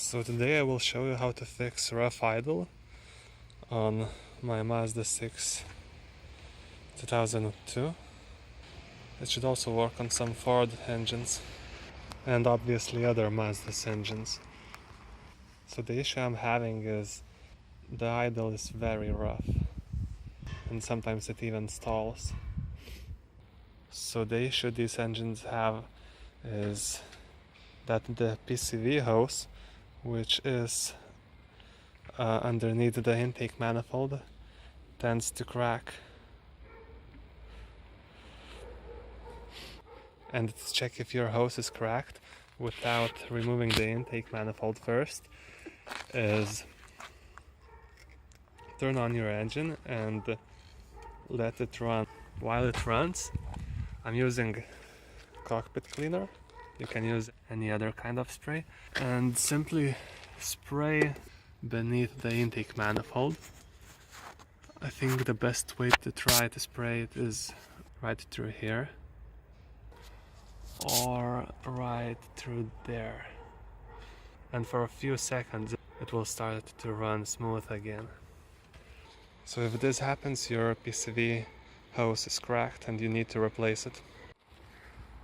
So today I will show you how to fix rough idle on my Mazda 6 2002. It should also work on some Ford engines and obviously other Mazda's engines. So the issue I'm having is the idle is very rough and sometimes it even stalls. So the issue these engines have is that the PCV hose, which is underneath the intake manifold, tends to crack. And to check if your hose is cracked without removing the intake manifold first is turn on your engine and let it run. While it runs, I'm using cockpit cleaner. You can use any other kind of spray and simply spray beneath the intake manifold. I think the best way to try to spray it is right through here or right through there, and for a few seconds it will start to run smooth again. So if this happens, your PCV hose is cracked and you need to replace it.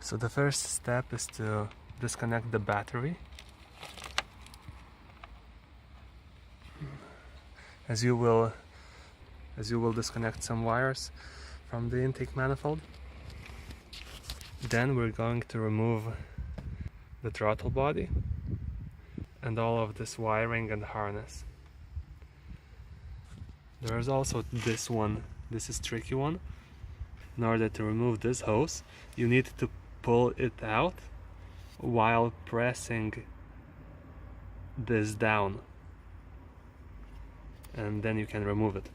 So the first step is to disconnect the battery, as you will disconnect some wires from the intake manifold. Then we're going to remove the throttle body and all of this wiring and harness. There's also this one. This is a tricky one. In order to remove this hose, you need to pull it out while pressing this down, and then you can remove it.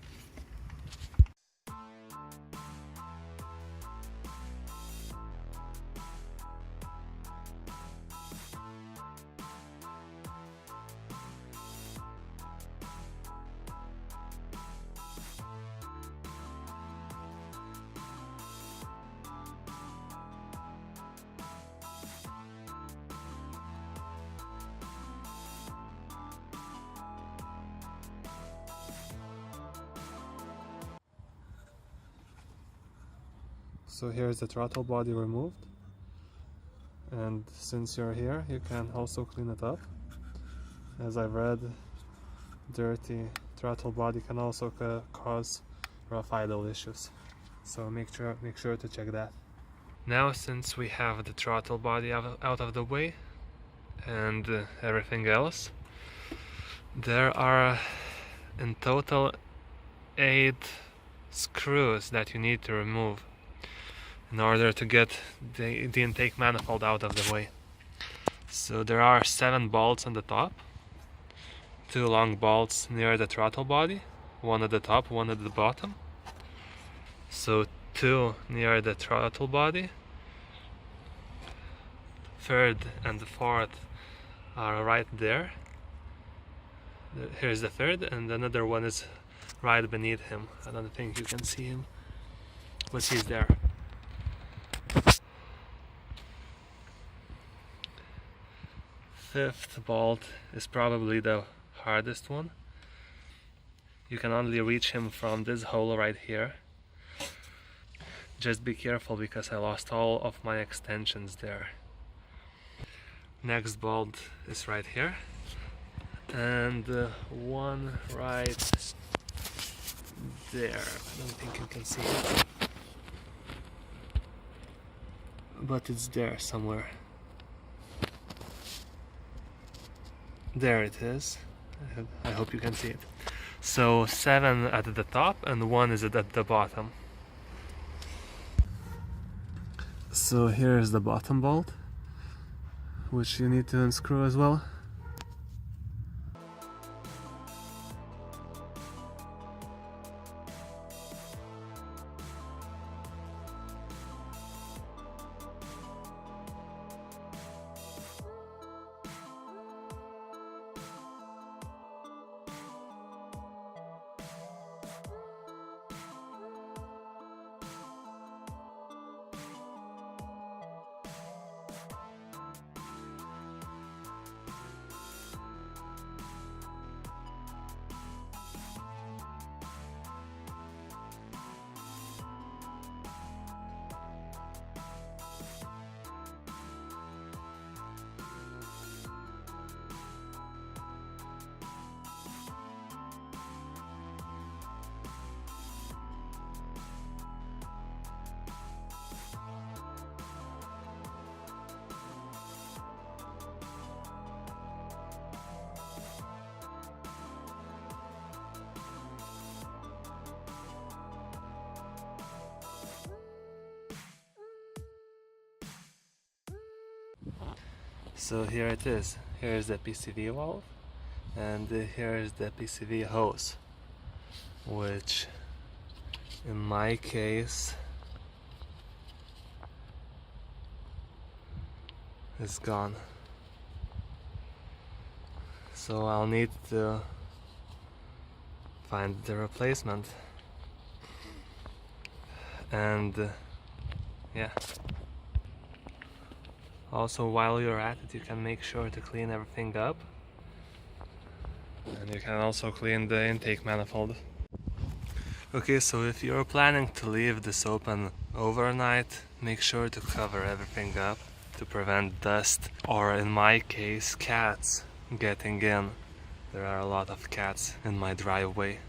So here's the throttle body removed, and since you're here you can also clean it up. As I've read, dirty throttle body can also cause rough idle issues, so make sure to check that. Now, since we have the throttle body out of the way and everything else, there are in total 8 screws that you need to remove in order to get the intake manifold out of the way. So there are 7 bolts on the top, 2 long bolts near the throttle body, one at the top, one at the bottom. So 2 near the throttle body, 3rd and the 4th are right there. Here's the 3rd, and another one is right beneath him. I don't think you can see him, but he's there. 5th bolt is probably the hardest one. You can only reach him from this hole right here. Just be careful because I lost all of my extensions there. Next bolt is right here, and one right there. I don't think you can see it, but it's there somewhere. There it is. I hope you can see it. So 7 at the top and 1 is at the bottom. So here is the bottom bolt, which you need to unscrew as well. So here it is. Here's the PCV valve, and here is the PCV hose, which in my case is gone. So I'll need to find the replacement. And yeah. Also, while you're at it, you can make sure to clean everything up. And you can also clean the intake manifold. Okay, so if you're planning to leave this open overnight, make sure to cover everything up to prevent dust, or in my case, cats getting in. There are a lot of cats in my driveway.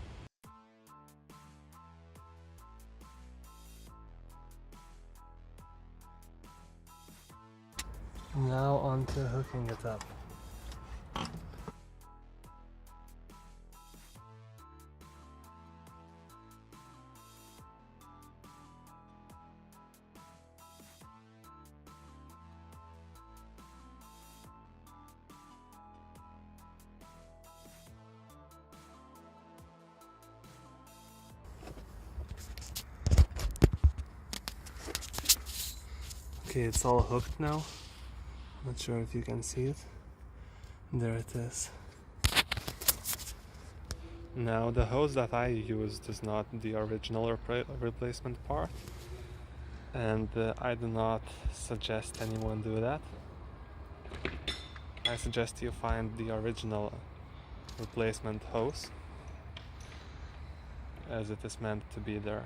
Now on to hooking it up. Okay, it's all hooked now. Not sure if you can see it. There it is. Now the hose that I used is not the original replacement part, and I do not suggest anyone do that. I suggest you find the original replacement hose, as it is meant to be there.